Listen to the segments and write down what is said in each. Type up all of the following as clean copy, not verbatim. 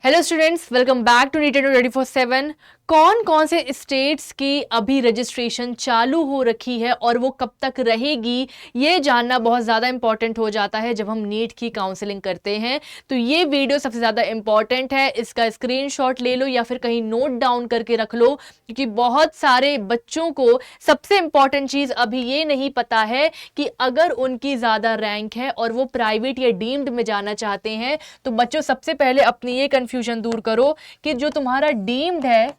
Hello students, welcome back to NEET 24/7। कौन कौन से स्टेट्स की अभी रजिस्ट्रेशन चालू हो रखी है और वो कब तक रहेगी, ये जानना बहुत ज़्यादा इंपॉर्टेंट हो जाता है जब हम नीट की काउंसलिंग करते हैं। तो ये वीडियो सबसे ज़्यादा इंपॉर्टेंट है, इसका स्क्रीनशॉट ले लो या फिर कहीं नोट डाउन करके रख लो, क्योंकि बहुत सारे बच्चों को सबसे इंपॉर्टेंट चीज़ अभी ये नहीं पता है कि अगर उनकी ज़्यादा रैंक है और वो प्राइवेट या डीम्ड में जाना चाहते हैं, तो बच्चों सबसे पहले अपनी ये कंफ्यूजन दूर करो कि जो तुम्हारा डीम्ड है,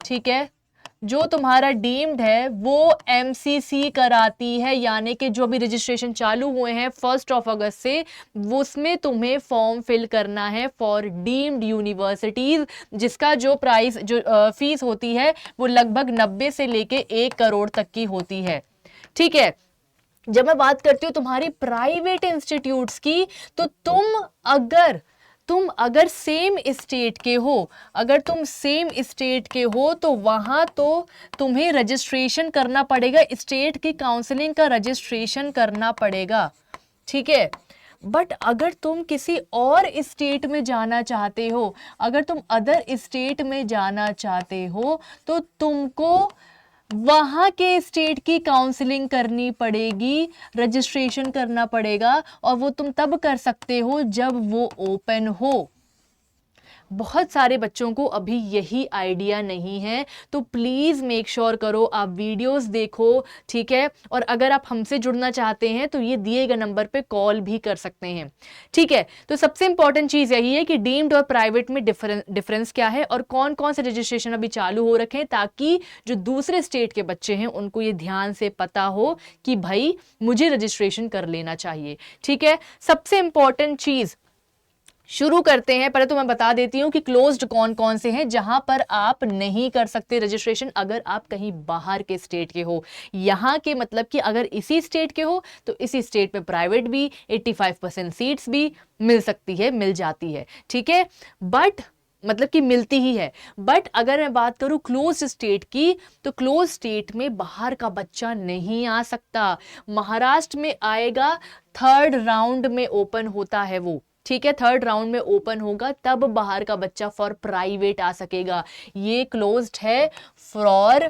ठीक है, जो तुम्हारा डीम्ड है वो एमसीसी कराती है, यानी कि जो भी रजिस्ट्रेशन चालू हुए हैं 1 अगस्त से, वो उसमें तुम्हें फॉर्म फिल करना है फॉर डीम्ड यूनिवर्सिटीज, जिसका जो प्राइस जो फीस होती है वो लगभग 90 से लेके 1 करोड़ तक की होती है। ठीक है, जब मैं बात करती हूँ तुम्हारी प्राइवेट इंस्टीट्यूट्स की, तो तुम अगर सेम स्टेट के हो, अगर तुम सेम स्टेट के हो तो वहां तो तुम्हें रजिस्ट्रेशन करना पड़ेगा, स्टेट की काउंसलिंग का रजिस्ट्रेशन करना पड़ेगा। ठीक है, बट अगर तुम किसी और स्टेट में जाना चाहते हो, अगर तुम अदर स्टेट में जाना चाहते हो, तो तुमको वहां के स्टेट की काउंसलिंग करनी पड़ेगी, रजिस्ट्रेशन करना पड़ेगा, और वो तुम तब कर सकते हो जब वो ओपन हो। बहुत सारे बच्चों को अभी यही आइडिया नहीं है, तो प्लीज़ मेक श्योर करो आप वीडियोस देखो। ठीक है, और अगर आप हमसे जुड़ना चाहते हैं तो ये दिए गए नंबर पे कॉल भी कर सकते हैं। ठीक है, तो सबसे इंपॉर्टेंट चीज़ यही है कि डीम्ड और प्राइवेट में डिफरेंस क्या है और कौन कौन से रजिस्ट्रेशन अभी चालू हो रखे हैं, ताकि जो दूसरे स्टेट के बच्चे हैं उनको ये ध्यान से पता हो कि भाई मुझे रजिस्ट्रेशन कर लेना चाहिए। ठीक है, सबसे इंपॉर्टेंट चीज़ शुरू करते हैं। पहले तो मैं बता देती हूं कि क्लोज्ड कौन कौन से हैं जहां पर आप नहीं कर सकते रजिस्ट्रेशन, अगर आप कहीं बाहर के स्टेट के हो। यहां के मतलब कि अगर इसी स्टेट के हो तो इसी स्टेट में प्राइवेट भी 85% सीट्स भी मिल सकती है, मिल जाती है। ठीक है, बट मतलब कि मिलती ही है। बट अगर मैं बात करूं क्लोज स्टेट की, तो क्लोज स्टेट में बाहर का बच्चा नहीं आ सकता। महाराष्ट्र में आएगा, 3rd राउंड में ओपन होता है वो। ठीक है, 3rd राउंड में ओपन होगा, तब बाहर का बच्चा फॉर प्राइवेट आ सकेगा। ये क्लोज्ड है फॉर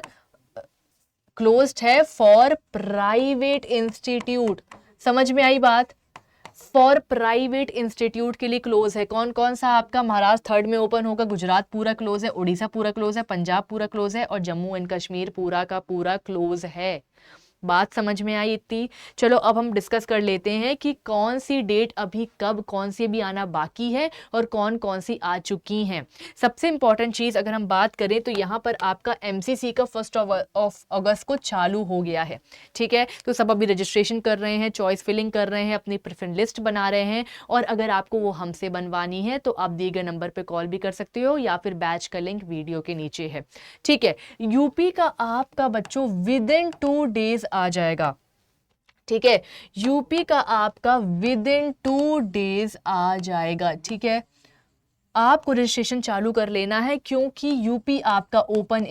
प्राइवेट इंस्टीट्यूट। समझ में आई बात? फॉर प्राइवेट इंस्टीट्यूट के लिए क्लोज है। कौन कौन सा आपका? महाराष्ट्र 3rd में ओपन होगा, गुजरात पूरा क्लोज है, उड़ीसा पूरा क्लोज है, पंजाब पूरा क्लोज है, और जम्मू एंड कश्मीर पूरा का पूरा क्लोज है। बात समझ में आई इतनी? चलो अब हम डिस्कस कर लेते हैं कि कौन सी डेट अभी कब, कौन सी भी आना बाकी है और कौन कौन सी आ चुकी हैं। सबसे इंपॉर्टेंट चीज अगर हम बात करें तो यहाँ पर आपका एमसीसी का 1 अगस्त को चालू हो गया है। ठीक है, तो सब अभी रजिस्ट्रेशन कर रहे हैं, चॉइस फिलिंग कर रहे हैं, अपनी प्रेफरेंस लिस्ट बना रहे हैं, और अगर आपको वो हमसे बनवानी है तो आप दिए गए नंबर पर कॉल भी कर सकते हो या फिर बैच का लिंक वीडियो के नीचे है। ठीक है, यूपी का आपका बच्चों विद इन 2 डेज आ जाएगा। ठीक है, यूपी का आपका विद इन 2 डेज आ जाएगा। ठीक है, आपको रजिस्ट्रेशन चालू कर लेना है, क्योंकि यूपी आपका ओपन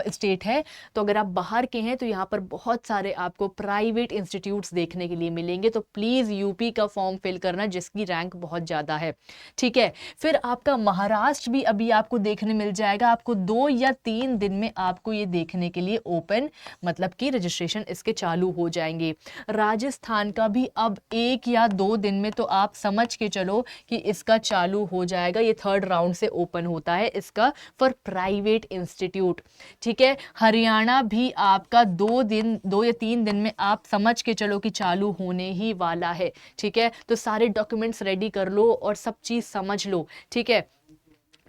स्टेट है। तो अगर आप बाहर के हैं तो यहाँ पर बहुत सारे आपको प्राइवेट इंस्टीट्यूट्स देखने के लिए मिलेंगे, तो प्लीज़ यूपी का फॉर्म फिल करना जिसकी रैंक बहुत ज़्यादा है। ठीक है, फिर आपका महाराष्ट्र भी अभी आपको देखने मिल जाएगा, आपको 2 या 3 दिन में आपको ये देखने के लिए ओपन, मतलब कि रजिस्ट्रेशन इसके चालू हो जाएंगे। राजस्थान का भी अब 1 या 2 दिन में तो आप समझ के चलो कि इसका चालू हो जाएगा। ये 3rd राउंड से ओपन होता है इसका फॉर प्राइवेट इंस्टीट्यूट। ठीक है, हरियाणा भी आपका 2 या 3 दिन में आप समझ के चलो कि चालू होने ही वाला है। ठीक है, तो सारे डॉक्यूमेंट्स रेडी कर लो और सब चीज समझ लो। ठीक है,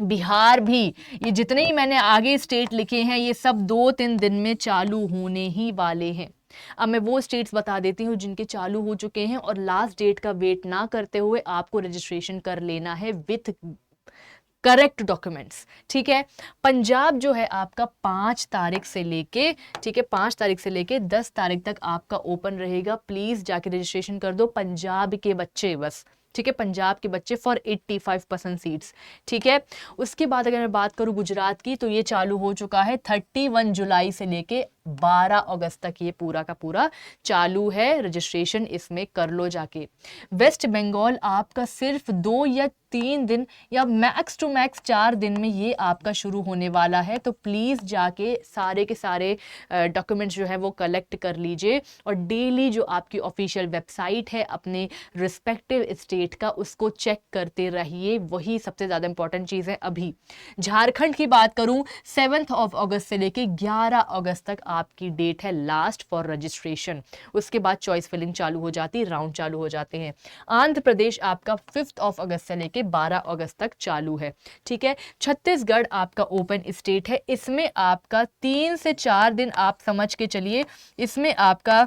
बिहार भी, ये जितने ही मैंने आगे स्टेट लिखे हैं ये सब 2-3 दिन में चालू होने ही वाले हैं। अब मैं वो स्टेट्स बता देती हूँ जिनके चालू हो चुके हैं, और लास्ट डेट का वेट ना करते हुए आपको रजिस्ट्रेशन कर लेना है विथ करेक्ट डॉक्यूमेंट्स। ठीक है, पंजाब जो है आपका 5 तारीख से लेके, ठीक है, 5 तारीख से लेके 10 तारीख तक आपका ओपन रहेगा। प्लीज जाके रजिस्ट्रेशन कर दो पंजाब के बच्चे बस। ठीक है, पंजाब के बच्चे फॉर 85% सीट्स। ठीक है, उसके बाद अगर मैं बात करूं गुजरात की, तो ये चालू हो चुका है 31 जुलाई से लेके 12 अगस्त तक ये पूरा का पूरा चालू है, रजिस्ट्रेशन इसमें कर लो जाके। वेस्ट बंगाल आपका सिर्फ 2 या 3 दिन या मैक्स टू मैक्स 4 दिन में ये आपका शुरू होने वाला है। तो प्लीज़ जाके सारे के सारे डॉक्यूमेंट्स जो है वो कलेक्ट कर लीजिए और डेली जो आपकी ऑफिशियल वेबसाइट है अपने रिस्पेक्टिव स्टेट का उसको चेक करते रहिए, वही सबसे ज़्यादा इंपॉर्टेंट चीज़ है। अभी झारखंड की बात करूं 7 अगस्त से लेके 11 अगस्त तक आपकी डेट है लास्ट फॉर रजिस्ट्रेशन। उसके बाद चॉइस फिलिंग चालू हो जाती है, राउंड चालू हो जाते हैं। आंध्र प्रदेश आपका 5 अगस्त से लेके 12 अगस्त तक चालू है, ठीक है। छत्तीसगढ़ आपका ओपन स्टेट है, इसमें आपका 3 से 4 दिन आप समझ के चलिए, इसमें आपका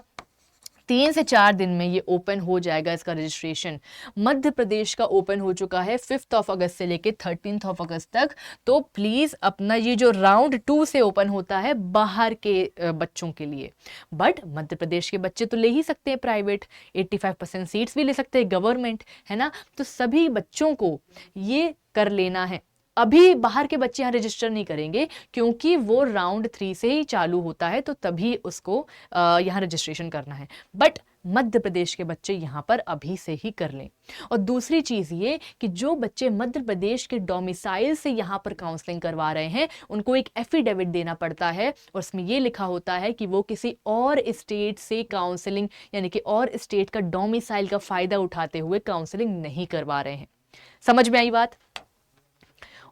3 से 4 दिन में ये ओपन हो जाएगा इसका रजिस्ट्रेशन। मध्य प्रदेश का ओपन हो चुका है 5 अगस्त से लेके 13 अगस्त तक। तो प्लीज़ अपना ये जो राउंड 2 से ओपन होता है बाहर के बच्चों के लिए, बट मध्य प्रदेश के बच्चे तो ले ही सकते हैं प्राइवेट, 85% सीट्स भी ले सकते हैं गवर्नमेंट, है ना। तो सभी बच्चों को ये कर लेना है। अभी बाहर के बच्चे यहाँ रजिस्टर नहीं करेंगे क्योंकि वो राउंड 3 से ही चालू होता है, तो तभी उसको यहाँ रजिस्ट्रेशन करना है। बट मध्य प्रदेश के बच्चे यहाँ पर अभी से ही कर लें। और दूसरी चीज़ ये कि जो बच्चे मध्य प्रदेश के डोमिसाइल से यहाँ पर काउंसलिंग करवा रहे हैं उनको एक एफिडेविट देना पड़ता है और उसमें ये लिखा होता है कि वो किसी और स्टेट से काउंसलिंग यानी कि और स्टेट का डोमिसाइल का फ़ायदा उठाते हुए काउंसलिंग नहीं करवा रहे हैं। समझ में आई बात?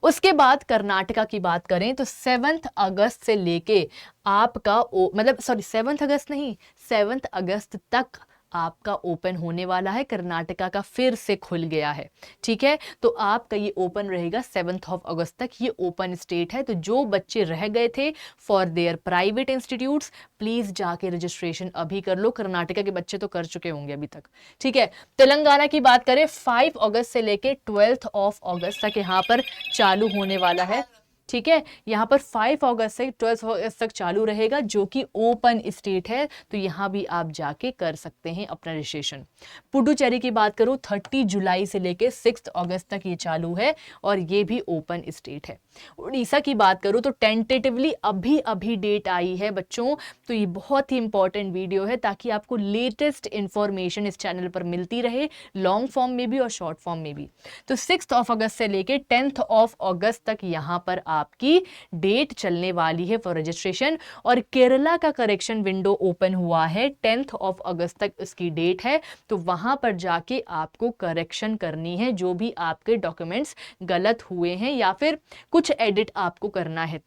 उसके बाद कर्नाटका की बात करें तो 7 अगस्त से लेके आपका मतलब 7 अगस्त नहीं, 7 अगस्त तक आपका ओपन होने वाला है। कर्नाटका का फिर से खुल गया है, ठीक है। तो आपका ये ओपन रहेगा 7 अगस्त तक, ये ओपन स्टेट है। तो जो बच्चे रह गए थे for their private institutes, please जाके रजिस्ट्रेशन अभी कर लो। कर्नाटका के बच्चे तो कर चुके होंगे अभी तक, ठीक है। तेलंगाना की बात करें 5 अगस्त से लेके 12 अगस्त तक यहाँ पर चालू होने वाला है, ठीक है। यहाँ पर 5 अगस्त से 12 अगस्त तक चालू रहेगा, जो कि ओपन स्टेट है। तो यहाँ भी आप जाके कर सकते हैं अपना रजिस्ट्रेशन। पुडुचेरी की बात करूँ 30 जुलाई से लेके 6 अगस्त तक ये चालू है और ये भी ओपन स्टेट है। उड़ीसा की बात करूँ तो टेंटेटिवली अभी अभी डेट आई है बच्चों। तो ये बहुत ही इंपॉर्टेंट वीडियो है ताकि आपको लेटेस्ट इंफॉर्मेशन इस चैनल पर मिलती रहे, लॉन्ग फॉर्म में भी और शॉर्ट फॉर्म में भी। तो 6 अगस्त से लेके 10 अगस्त तक यहाँ पर आपकी डेट चलने वाली है फॉर रजिस्ट्रेशन। और केरला का करेक्शन विंडो ओपन हुआ है 10 अगस्त तक उसकी डेट है। तो वहां पर जाके आपको करेक्शन करनी है जो भी आपके डॉक्यूमेंट्स गलत हुए हैं या फिर कुछ एडिट आपको करना है।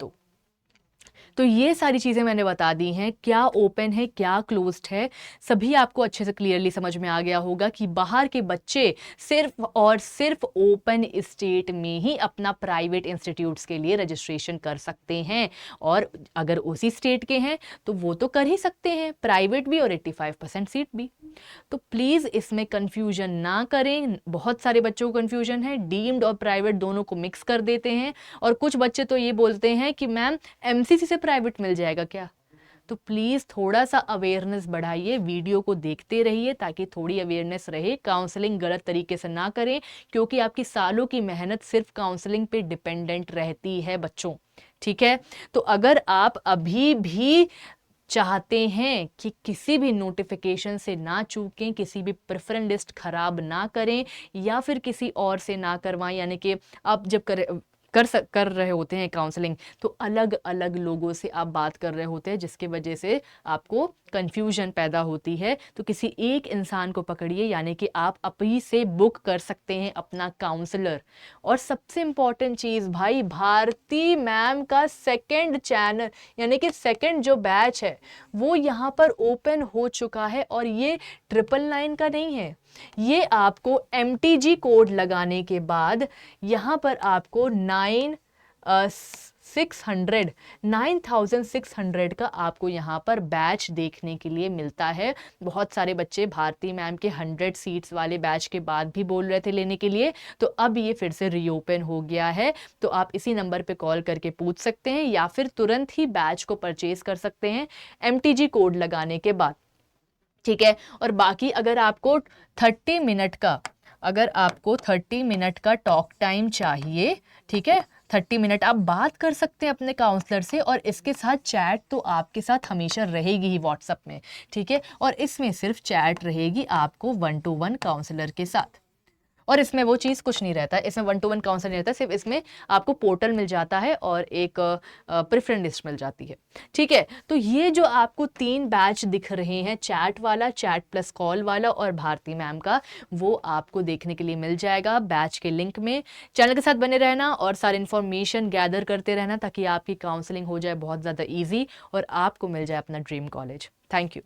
तो ये सारी चीज़ें मैंने बता दी हैं, क्या ओपन है क्या क्लोज्ड है, सभी आपको अच्छे से क्लियरली समझ में आ गया होगा कि बाहर के बच्चे सिर्फ और सिर्फ ओपन स्टेट में ही अपना प्राइवेट इंस्टीट्यूट्स के लिए रजिस्ट्रेशन कर सकते हैं। और अगर उसी स्टेट के हैं तो वो तो कर ही सकते हैं, प्राइवेट भी और 85% सीट भी। तो प्लीज़ इसमें कंफ्यूजन ना करें। बहुत सारे बच्चों को कंफ्यूजन है, डीम्ड और प्राइवेट दोनों को मिक्स कर देते हैं। और कुछ बच्चे तो ये बोलते हैं कि मैम एमसीसी से प्राइवेट मिल जाएगा क्या। तो प्लीज़ थोड़ा सा अवेयरनेस बढ़ाइए, वीडियो को देखते रहिए ताकि थोड़ी अवेयरनेस रहे। काउंसलिंग गलत तरीके से ना करें क्योंकि आपकी सालों की मेहनत सिर्फ काउंसलिंग पे डिपेंडेंट रहती है बच्चों, ठीक है। तो अगर आप अभी भी चाहते हैं कि किसी भी नोटिफिकेशन से ना चूकें, किसी भी प्रेफरेंस लिस्ट खराब ना करें या फिर किसी और से ना करवाएं, यानी कि आप जब कर रहे होते हैं काउंसलिंग तो अलग अलग लोगों से आप बात कर रहे होते हैं जिसकी वजह से आपको कंफ्यूजन पैदा होती है। तो किसी एक इंसान को पकड़िए, यानी कि आप अभी से बुक कर सकते हैं अपना काउंसलर। और सबसे इंपॉर्टेंट चीज़ भाई, भारती मैम का सेकंड चैनल यानी कि सेकंड जो बैच है वो यहाँ पर ओपन हो चुका है। और ये 999 का नहीं है, ये आपको MTG कोड लगाने के बाद यहाँ पर आपको 9600 का आपको यहाँ पर बैच देखने के लिए मिलता है। बहुत सारे बच्चे भारती मैम के 100 सीट्स वाले बैच के बाद भी बोल रहे थे लेने के लिए, तो अब ये फिर से रीओपन हो गया है। तो आप इसी नंबर पे कॉल करके पूछ सकते हैं या फिर तुरंत ही बैच को परचेज कर सकते हैं MTG कोड लगाने के बाद, ठीक है। और बाकी अगर आपको 30 मिनट का अगर आपको 30 मिनट का टॉक टाइम चाहिए, ठीक है, 30 मिनट आप बात कर सकते हैं अपने काउंसलर से, और इसके साथ चैट तो आपके साथ हमेशा रहेगी ही व्हाट्सएप में, ठीक है, और इसमें सिर्फ चैट रहेगी आपको 1-to-1 काउंसलर के साथ, और इसमें वो चीज़ कुछ नहीं रहता, इसमें 1-to-1 काउंसलर नहीं रहता, सिर्फ इसमें आपको पोर्टल मिल जाता है और एक प्रेफरेंस लिस्ट मिल जाती है, ठीक है। तो ये जो आपको 3 बैच दिख रहे हैं, चैट वाला, चैट प्लस कॉल वाला और भारती मैम का, वो आपको देखने के लिए मिल जाएगा बैच के लिंक में। चैनल के साथ बने रहना और सारी इन्फॉर्मेशन गैदर करते रहना ताकि आपकी काउंसलिंग हो जाए बहुत ज़्यादा ईजी और आपको मिल जाए अपना ड्रीम कॉलेज। Thank you.